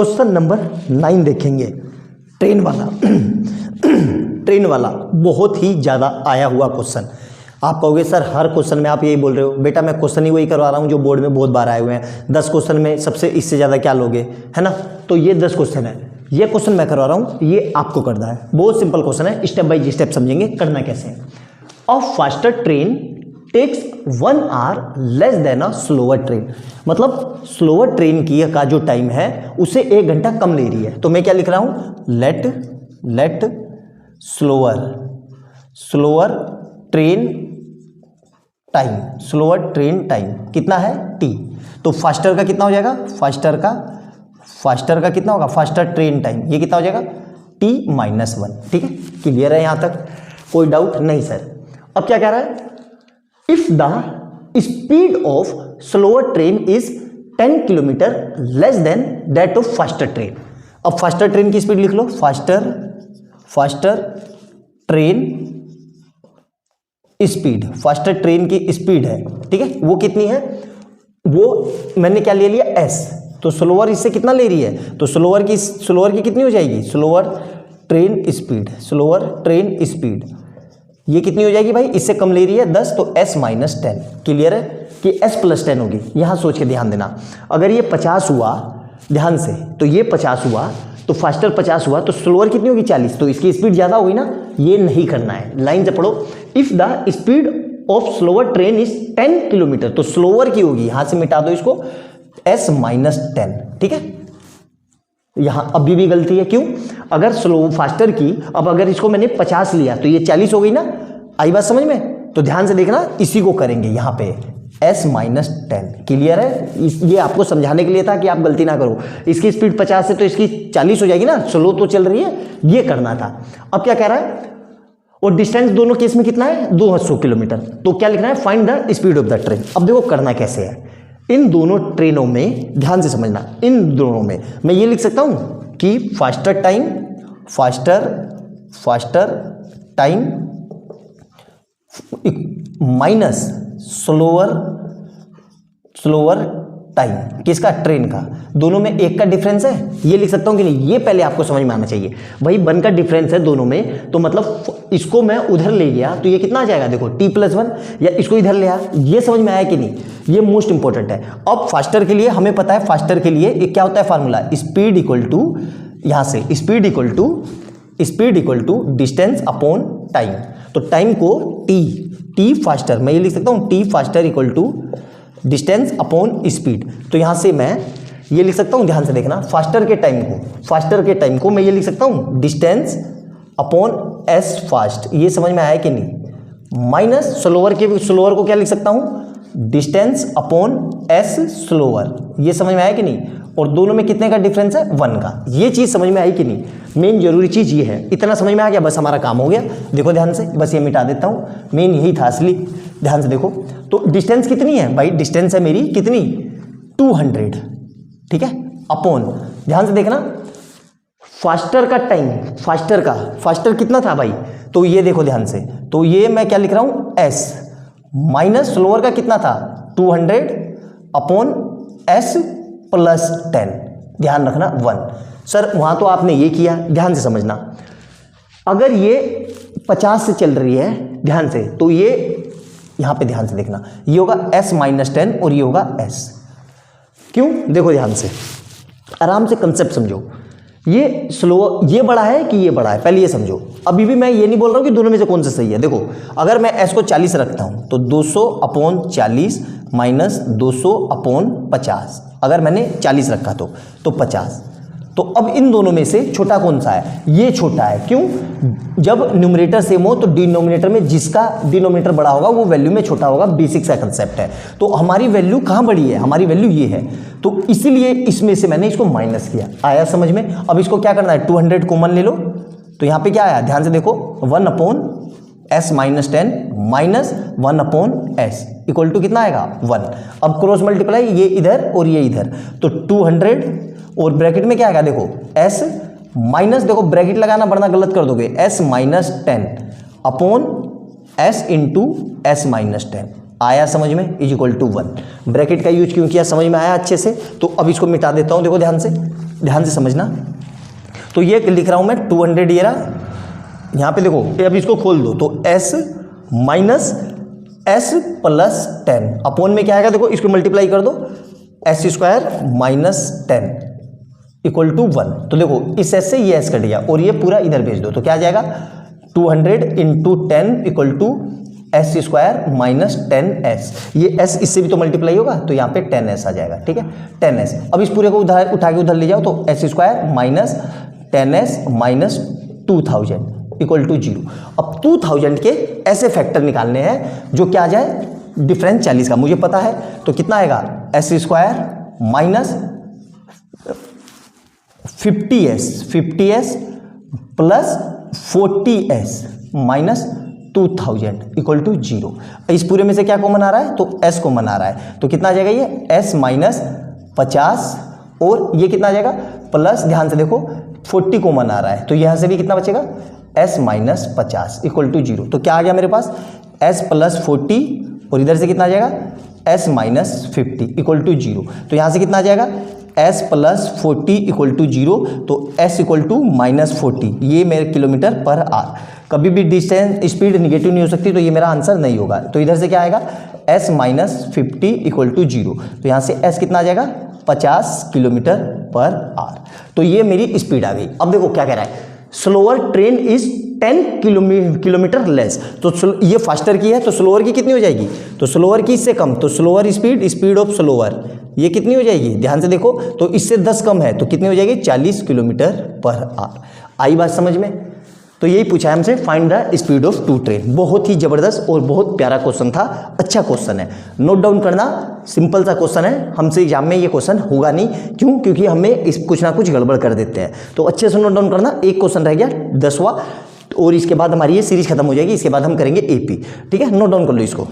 Question number 9 देखेंगे, train वाला। Train वाला बहुत ही ज़्यादा आया हुआ क्वेश्चन। आप कहोगे सर हर क्वेश्चन में आप यही बोल रहे हो। बेटा मैं क्वेश्चन ही वही करवा रहा हूँ जो बोर्ड में बहुत बार आए हुए हैं। 10 क्वेश्चन में सबसे इससे ज़्यादा क्या लोगे, है ना। तो ये 10 क्वेश्चन है, ये क्वेश्चन मैं करवा रहा हूँ, ये आपको करना है। बहुत सिंपल क्वेश्चन है, स्टेप बाय स्टेप समझेंगे करना कैसे है। A faster train takes 1 hour less than a slower train, मतलब स्लोअर ट्रेन की का जो टाइम है उसे 1 घंटा कम ले रही है। तो मैं क्या लिख रहा हूँ, लेट स्लोअर ट्रेन टाइम कितना है t। तो फास्टर का कितना हो जाएगा, फास्टर का कितना होगा, फास्टर ट्रेन टाइम ये कितना हो जाएगा t-1। ठीक है, क्लियर है यहाँ तक, कोई डाउट नहीं सर। अब क्या कह रहा है, if the speed of slower train is 10 kilometre less than that of faster train. अब फास्टर ट्रेन की स्पीड लिख लो, फास्टर ट्रेन की स्पीड है, ठीक है, वो कितनी है, वो मैंने क्या ले लिया s। तो स्लोअर इससे कितना ले रही है, तो स्लोअर की कितनी हो जाएगी, स्लोअर ट्रेन स्पीड ये कितनी हो जाएगी भाई, इससे कम ले रही है 10, तो s-10। क्लियर है कि s+10 होगी। यहां सोच के ध्यान देना, अगर ये 50 हुआ ध्यान से, तो ये 50 हुआ तो फास्टर 50 हुआ तो स्लोअर कितनी होगी 40, तो इसकी स्पीड ज़्यादा होगी ना, ये नहीं करना है। लाइन से पढ़ो, if the speed of slower train is 10 kilometre, तो स्लोअर की होगी, यहां से मिटा दो इसको, s-10। ठीक है, यहां अभी भी गलती है, क्यों, अगर फास्टर की, अब अगर इसको मैंने 50 लिया तो ये 40 हो गई ना, आई बात समझ में। तो ध्यान से देखना, इसी को करेंगे यहां पे s-10। क्लियर है, ये आपको समझाने के लिए था कि आप गलती ना करो। इसकी स्पीड 50 है तो इसकी 40 हो जाएगी ना, स्लो तो चल रही है, ये करना था। अब क्या कह रहा है, और डिस्टेंस दोनों केस में कितना है, 200 किलोमीटर। तो क्या लिखना है, find the speed of the train. अब देखो करना कैसे है, इन दोनों ट्रेनों में ध्यान से समझना, इन दोनों में मैं ये लिख सकता हूं कि faster time minus slower time, किसका, ट्रेन का। दोनों में 1 का डिफरेंस है, ये लिख सकता हूं कि नहीं, ये पहले आपको समझ में आना चाहिए। भाई 1 का डिफरेंस है दोनों में, तो मतलब इसको मैं उधर ले गया तो ये कितना आ जाएगा, देखो t+1, या इसको इधर ले आया, ये समझ में आया कि नहीं, ये मोस्ट इंपॉर्टेंट है। अब फास्टर के लिए हमें पता है, फास्टर के लिए एक क्या होता है फार्मूला, स्पीड इक्वल टू, यहां से speed equal to distance upon time. तो टाइम को t फास्टर, मैं ये लिख सकता हूं t faster equal to distance upon speed. तो यहां से मैं ये लिख सकता हूं, ध्यान से देखना, फास्टर के टाइम को मैं ये लिख सकता हूं डिस्टेंस अपॉन s फास्ट, ये समझ में आया कि नहीं, माइनस स्लोअर को क्या लिख सकता हूं, डिस्टेंस अपॉन s स्लोअर, ये समझ में आया कि नहीं। और दोनों में कितने का डिफरेंस है, 1 का। ये चीज समझ में आई कि नहीं, मेन जरूरी चीज ये है। इतना समझ में आ गया, बस हमारा काम हो गया। देखो ध्यान से, बस ये मिटा देता हूं, मेन यही था असली। ध्यान से देखो, तो डिस्टेंस कितनी है भाई, डिस्टेंस है मेरी कितनी, 200, ठीक है, अपॉन, ध्यान से देखना, फास्टर का टाइम, फास्टर कितना था भाई, तो ये देखो ध्यान से, तो ये मैं क्या लिख रहा हूं, s माइनस स्लोअर का कितना था, 200 अपॉन s+10, ध्यान रखना 1। सर वहां तो आपने ये किया, ध्यान से समझना, अगर ये 50 से चल रही है, ध्यान से, तो ये यहां पे ध्यान से देखना, ये होगा s-10 और ये होगा s। क्यों, देखो ध्यान से, आराम से कंसेप्ट समझो, ये स्लो, ये बड़ा है कि ये बड़ा है, पहले ये समझो। अभी भी मैं ये नहीं बोल रहा हूं कि दोनों में से कौन सा सही है। देखो अगर मैं s को 40 रखता हूं तो 200/40 माइनस 200/50, अगर मैंने 40 रखा तो 50। तो अब इन दोनों में से छोटा कौन सा है, ये छोटा है। क्यों, जब न्यूमरेटर सेम हो तो डिनोमिनेटर में जिसका डिनोमिनेटर बड़ा होगा वो वैल्यू में छोटा होगा, बेसिक सा कंसेप्ट है। तो हमारी वैल्यू कहाँ बड़ी है, हमारी वैल्यू ये है, तो इसीलिए इसमें से मैंने इसको माइनस किया। आया समझ में। अब इसको क्या करना है, 200 कॉमन ले लो, तो यहाँ पे क्या आया, ध्यान से देखो, 1/s-10 minus 1/s equal to कितना आएगा, 1। अब क्रॉस मल्टीप्लाई, ये इधर और ये इधर, तो 200 और ब्रैकेट में क्या आएगा, देखो s माइनस, देखो ब्रैकेट लगाना वरना गलत कर दोगे, s-10 upon s into s-10 आया समझ में, इज इक्वल टू 1। ब्रैकेट का यूज क्यों किया समझ में आया अच्छे से। तो अब इसको मिटा देता हूं, देखो ध्यान से, ध्यान से समझना। तो ये लिख रहा हूँ मैं 200, ये रहा, यहाँ पे देखो, अब इसको खोल दो तो s minus s plus 10 upon में क्या आएगा, देखो इसको मल्टीप्लाई कर दो, s square minus 10 equal to 1। तो देखो इस s से ये s कट गया और ये पूरा इधर भेज दो, तो क्या आ जाएगा 200 into 10 equal to S square minus 10s। ये s इससे भी तो मल्टीप्लाई होगा, तो यहाँ पे 10s आ जाएगा, ठीक है 10s। अब इस पूरे को उधर उठा के उधर ले जाओ, तो s square minus 10s minus 2000 equal to 0। अब 2000 के ऐसे फैक्टर निकालने हैं जो क्या आ जाए, डिफरेंस 40 का मुझे पता है, तो कितना आएगा s square minus 50s plus 40s minus 2000 equal to 0। इस पूरे में से क्या कॉमन आ रहा है, तो s कॉमन आ रहा है, तो कितना आ जाएगा ये s माइनस 50 और ये कितना आ जाएगा प्लस, ध्यान से देखो 40 कॉमन आ रहा है, तो यहाँ से भी कितना बचेगा s माइनस 50 इक्वल टू 0। तो क्या आ गया मेरे पास s प्लस 40 और इधर से कितना आ जाएगा s माइनस 50 इक्वल टू 0। तो यहाँ से कितना आ जाएगा s प्लस 40 इक्वल टू 0, तो s इक्वल टू माइनस 40, ये मेरे किलोमीटर पर आर। कभी भी डिस्टेंस स्पीड निगेटिव नहीं हो सकती, तो ये मेरा आंसर नहीं होगा। तो इधर से क्या आएगा s माइनस 50 इक्वल टू 0, तो यहाँ से s कितना आ जाएगा 50 किलोमीटर पर आर। तो ये मेरी स्पीड आ गई। अब देखो क्या कह रहा है, slower train is 10 kilometre less. तो ये फास्टर की है, तो स्लोअर की कितनी हो जाएगी, तो स्लोअर की इससे कम, तो स्लोअर स्पीड ऑफ स्लोअर ये कितनी हो जाएगी, ध्यान से देखो, तो इससे 10 कम है, तो कितनी हो जाएगी 40 किलोमीटर पर आवर। आई बात समझ में। तो यही पूछा है हमसे, find the speed of two train. बहुत ही जबरदस्त और बहुत प्यारा क्वेश्चन था, अच्छा क्वेश्चन है, नोट डाउन करना, सिंपल सा क्वेश्चन है। हमसे एग्जाम में ये क्वेश्चन होगा नहीं, क्यों, क्योंकि हमें कुछ ना कुछ गड़बड़ कर देते हैं। तो अच्छे से नोट डाउन करना। एक क्वेश्चन रह गया 10वां, और इसके बाद हमारी ये सीरीज खत्म हो जाएगी, इसके बाद हम करेंगे एपी, ठीक है, नोट डाउन कर लो इसको।